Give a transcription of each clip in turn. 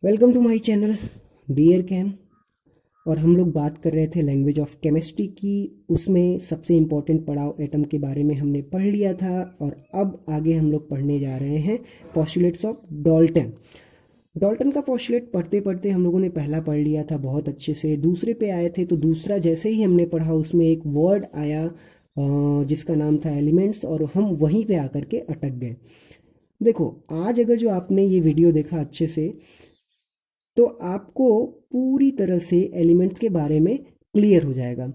Welcome to my channel dear Cam. और हम लोग बात कर रहे थे लैंग्वेज ऑफ केमिस्ट्री की। उसमें सबसे इम्पोर्टेंट पड़ाव एटम के बारे में हमने पढ़ लिया था और अब आगे हम लोग पढ़ने जा रहे हैं पोस्टुलेट्स ऑफ डाल्टन। डाल्टन का पोस्टुलेट पढ़ते पढ़ते हम लोगों ने पहला पढ़ लिया था बहुत अच्छे से। दूसरे पे आए थे तो दूसरा जैसे ही हमने पढ़ा उसमें एक वर्ड आया जिसका नाम था एलिमेंट्स, और हम वहीं पे आकर के अटक गए। देखो, आज अगर जो आपने ये वीडियो देखा अच्छे से तो आपको पूरी तरह से एलिमेंट्स के बारे में क्लियर हो जाएगा।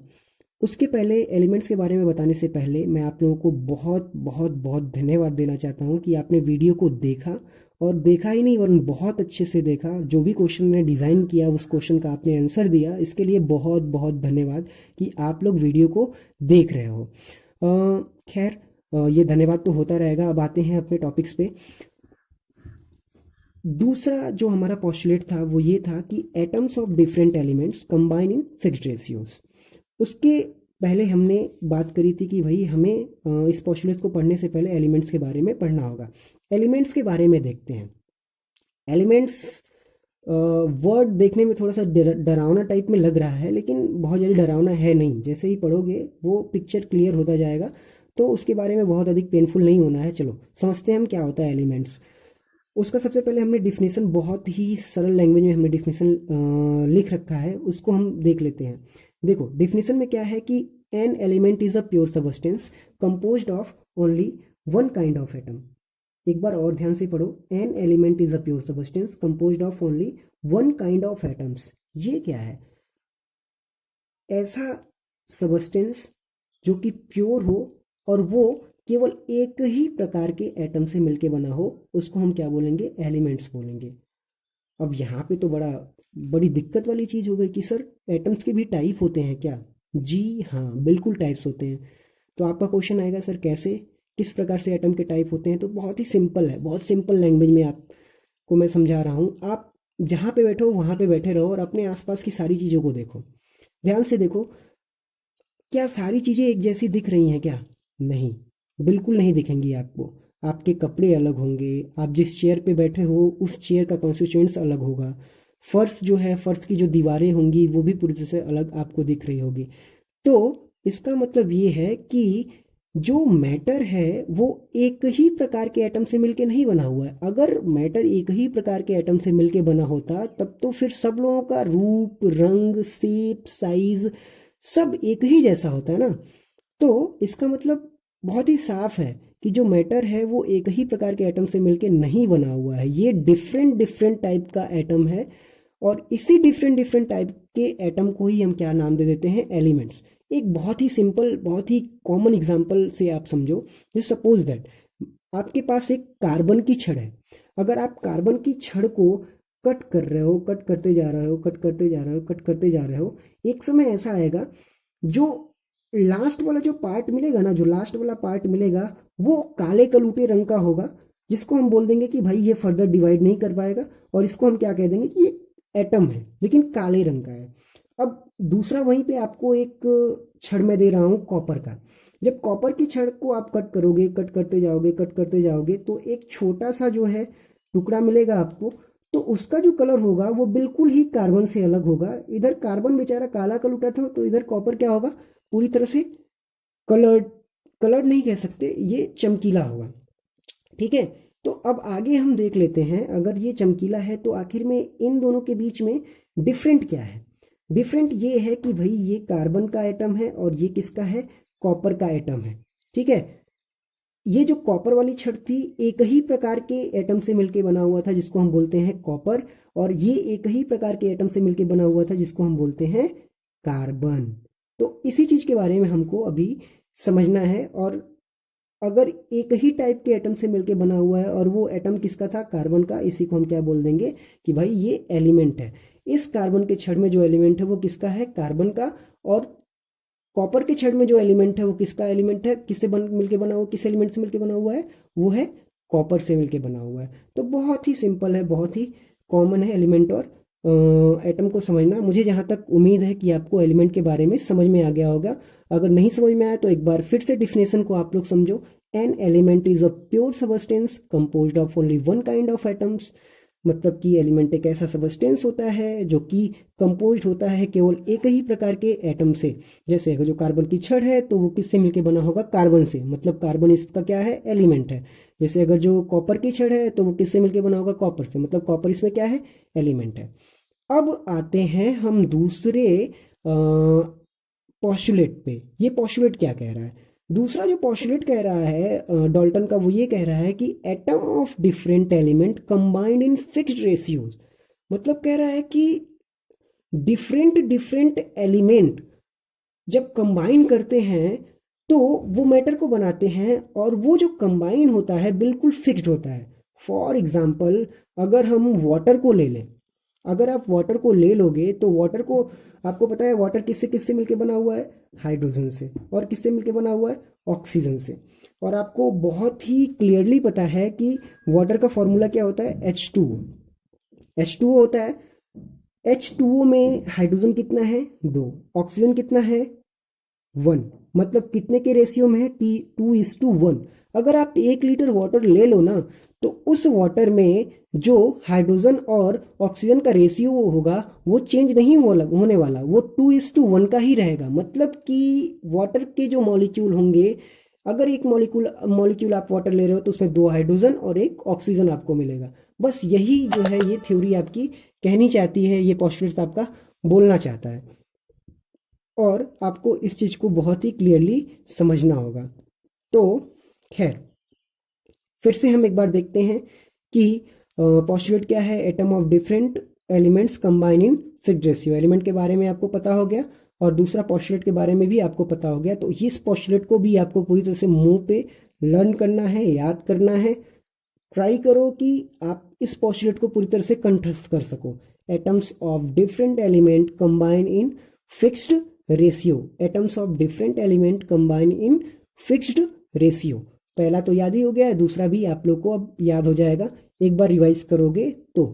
उसके पहले एलिमेंट्स के बारे में बताने से पहले मैं आप लोगों को बहुत बहुत बहुत धन्यवाद देना चाहता हूँ कि आपने वीडियो को देखा, और देखा ही नहीं वरन बहुत अच्छे से देखा। जो भी क्वेश्चन ने डिज़ाइन किया उस क्वेश्चन का आपने आंसर दिया, इसके लिए बहुत बहुत धन्यवाद कि आप लोग वीडियो को देख रहे हो। खैर, ये धन्यवाद तो होता रहेगा। अब आते हैं अपने टॉपिक्स पे। दूसरा जो हमारा पोस्टुलेट था वो ये था कि atoms of different elements combine in fixed ratios. उसके पहले हमने बात करी थी कि भाई हमें इस पोस्टुलेट को पढ़ने से पहले एलिमेंट्स के बारे में पढ़ना होगा। एलिमेंट्स के बारे में देखते हैं। एलिमेंट्स वर्ड देखने में थोड़ा सा डरावना टाइप में लग रहा है, लेकिन बहुत ज़्यादा डरावना है नहीं। जैसे ही पढ़ोगे वो पिक्चर क्लियर होता जाएगा, तो उसके बारे में बहुत अधिक पेनफुल नहीं होना है। चलो समझते हैं हम क्या होता है एलिमेंट्स। उसका सबसे पहले हमने डिफिनेशन, बहुत ही सरल लैंग्वेज में हमने डिफिनेशन लिख रखा है, उसको हम देख लेते हैं। देखो डिफिनेशन में क्या है कि an element is a pure substance composed of only one kind of atom. एक बार और ध्यान से पढ़ो, an element is a pure substance composed of only one kind of atoms. ये क्या है? ऐसा सबस्टेंस जो कि प्योर हो और वो केवल एक ही प्रकार के एटम से मिलके बना हो, उसको हम क्या बोलेंगे? एलिमेंट्स बोलेंगे। अब यहाँ पे तो बड़ी दिक्कत वाली चीज़ हो गई कि सर एटम्स के भी टाइप होते हैं क्या? जी हाँ, बिल्कुल टाइप्स होते हैं। तो आपका क्वेश्चन आएगा सर कैसे, किस प्रकार से एटम के टाइप होते हैं? तो बहुत ही सिंपल है, बहुत सिंपल लैंग्वेज में आपको मैं समझा रहा हूँ। आप जहाँ पे बैठो वहाँ पे बैठे रहो और अपने आसपास की सारी चीज़ों को देखो, ध्यान से देखो। क्या सारी चीज़ें एक जैसी दिख रही हैं क्या? नहीं, बिल्कुल नहीं दिखेंगी आपको। आपके कपड़े अलग होंगे, आप जिस चेयर पे बैठे हो उस चेयर का कॉन्स्टिट्यूएंट्स अलग होगा, फर्श जो है, फर्श की जो दीवारें होंगी वो भी पूरी तरह से अलग आपको दिख रही होगी। तो इसका मतलब ये है कि जो मैटर है वो एक ही प्रकार के एटम से मिलके नहीं बना हुआ है। अगर मैटर एक ही प्रकार के एटम से मिलके बना होता तब तो फिर सब लोगों का रूप, रंग, शेप, साइज सब एक ही जैसा होता है ना। तो इसका मतलब बहुत ही साफ है कि जो मैटर है वो एक ही प्रकार के एटम से मिलके नहीं बना हुआ है, ये डिफरेंट डिफरेंट टाइप का एटम है। और इसी डिफरेंट डिफरेंट टाइप के एटम को ही हम क्या नाम दे देते हैं? एलिमेंट्स। एक बहुत ही सिंपल, बहुत ही कॉमन एग्जांपल से आप समझो। जैसे सपोज दैट आपके पास एक कार्बन की छड़ है। अगर आप कार्बन की छड़ को कट कर रहे हो, कट करते जा रहे हो, कट करते जा रहे हो, कट करते जा रहे हो, एक समय ऐसा आएगा जो लास्ट वाला जो पार्ट मिलेगा ना, जो लास्ट वाला पार्ट मिलेगा वो काले कलूटे रंग का होगा, जिसको हम बोल देंगे कि भाई ये फर्दर डिवाइड नहीं कर पाएगा, और इसको हम क्या कह देंगे कि ये एटम है लेकिन काले रंग का है। अब दूसरा वहीं पे आपको एक छड़ में दे रहा हूँ कॉपर का। जब कॉपर की छड़ को आप कट करोगे, कट करते जाओगे, कट करते जाओगे, तो एक छोटा सा जो है टुकड़ा मिलेगा आपको। तो उसका जो कलर होगा वो बिल्कुल ही कार्बन से अलग होगा। इधर कार्बन बेचारा काला कलूटा था, तो इधर कॉपर क्या होगा? पूरी तरह से कलर्ड। कलर्ड नहीं कह सकते, ये चमकीला होगा। ठीक है। तो अब आगे हम देख लेते हैं, अगर ये चमकीला है तो आखिर में इन दोनों के बीच में डिफरेंट क्या है? डिफरेंट ये है कि भाई ये कार्बन का एटम है और ये किसका है? कॉपर का एटम है। ठीक है। ये जो कॉपर वाली छड़ थी एक ही प्रकार के एटम से मिलके बना हुआ था जिसको हम बोलते हैं कॉपर, और ये एक ही प्रकार के एटम से मिलके बना हुआ था जिसको हम बोलते हैं कार्बन। तो इसी चीज के बारे में हमको अभी समझना है। और अगर एक ही टाइप के एटम से मिलके बना हुआ है और वो एटम किसका था? कार्बन का, इसी को हम क्या बोल देंगे कि भाई ये एलिमेंट है। इस कार्बन के छड़ में जो एलिमेंट है वो किसका है? कार्बन का। और कॉपर के छड़ में जो एलिमेंट है वो किसका एलिमेंट है? किससे मिलके बना हुआ, किस एलिमेंट से मिलके बना हुआ है? वो है कॉपर से मिलके बना हुआ है। तो बहुत ही सिंपल है, बहुत ही कॉमन है एलिमेंट और एटम को समझना। मुझे जहाँ तक उम्मीद है कि आपको एलिमेंट के बारे में समझ में आ गया होगा। अगर नहीं समझ में आया तो एक बार फिर से डिफिनेशन को आप लोग समझो। An element is a pure substance composed of only one kind of atoms. मतलब कि एलिमेंट एक ऐसा सबस्टेंस होता है जो कि कंपोज्ड होता है केवल एक ही प्रकार के एटम से। जैसे अगर जो कार्बन की छड़ है तो वो किससे मिलके बना होगा, कार्बन से, मतलब कार्बन इसका क्या है, एलिमेंट है। जैसे अगर जो कॉपर की छड़ है तो वो किससे मिलके बना होगा, कॉपर से, मतलब कॉपर इसमें क्या है, एलिमेंट है। अब आते हैं हम दूसरे पॉस्टुलेट पे। ये पॉस्टुलेट क्या कह रहा है, दूसरा जो पॉस्टुलेट कह रहा है डॉल्टन का, वो ये कह रहा है कि atom of different element combined in fixed ratios. मतलब कह रहा है कि डिफरेंट डिफरेंट एलिमेंट जब कंबाइन करते हैं तो वो मैटर को बनाते हैं, और वो जो कंबाइन होता है बिल्कुल फिक्स्ड होता है। फॉर एग्जाम्पल अगर हम वाटर को ले लें, अगर आप वाटर को ले लोगे तो वाटर को, आपको पता है वाटर किससे किससे मिलके बना हुआ है, हाइड्रोजन से, और किससे मिलके बना हुआ है, ऑक्सीजन से। और आपको बहुत ही क्लियरली पता है कि वाटर का फॉर्मूला क्या होता है, H2O। H2O होता है, H2O में हाइड्रोजन कितना है, 2, ऑक्सीजन कितना है, 1। मतलब कितने के रेशियो में है, T2:1। अगर आप 1 लीटर वाटर ले लो ना, तो उस वाटर में जो हाइड्रोजन और ऑक्सीजन का रेशियो होगा वो चेंज नहीं होने वाला, वो 2:1 का ही रहेगा। मतलब कि वाटर के जो मॉलिक्यूल होंगे, अगर एक मॉलिक्यूल मॉलिक्यूल आप वाटर ले रहे हो तो उसमें 2 हाइड्रोजन और 1 ऑक्सीजन आपको मिलेगा। बस यही जो है ये थ्योरी आपकी कहनी चाहती है, ये पोस्टुलेट आपका बोलना चाहता है, और आपको इस चीज़ को बहुत ही क्लियरली समझना होगा। तो खैर, फिर से हम एक बार देखते हैं कि पोस्टुलेट क्या है, atom of different elements combine in fixed ratio. Element के बारे में आपको पता हो गया, और दूसरा पोस्टुलेट के बारे में भी आपको पता हो गया। तो इस पोस्टुलेट को भी आपको पूरी तरह से मुंह पे लर्न करना है, याद करना है। ट्राई करो कि आप इस पोस्टुलेट को पूरी तरह से कंठस्थ कर सको। Atoms of different element combine in fixed ratio, atoms of different element combine in fixed ratio. पहला तो याद ही हो गया है, दूसरा भी आप लोग को अब याद हो जाएगा एक बार रिवाइज करोगे तो।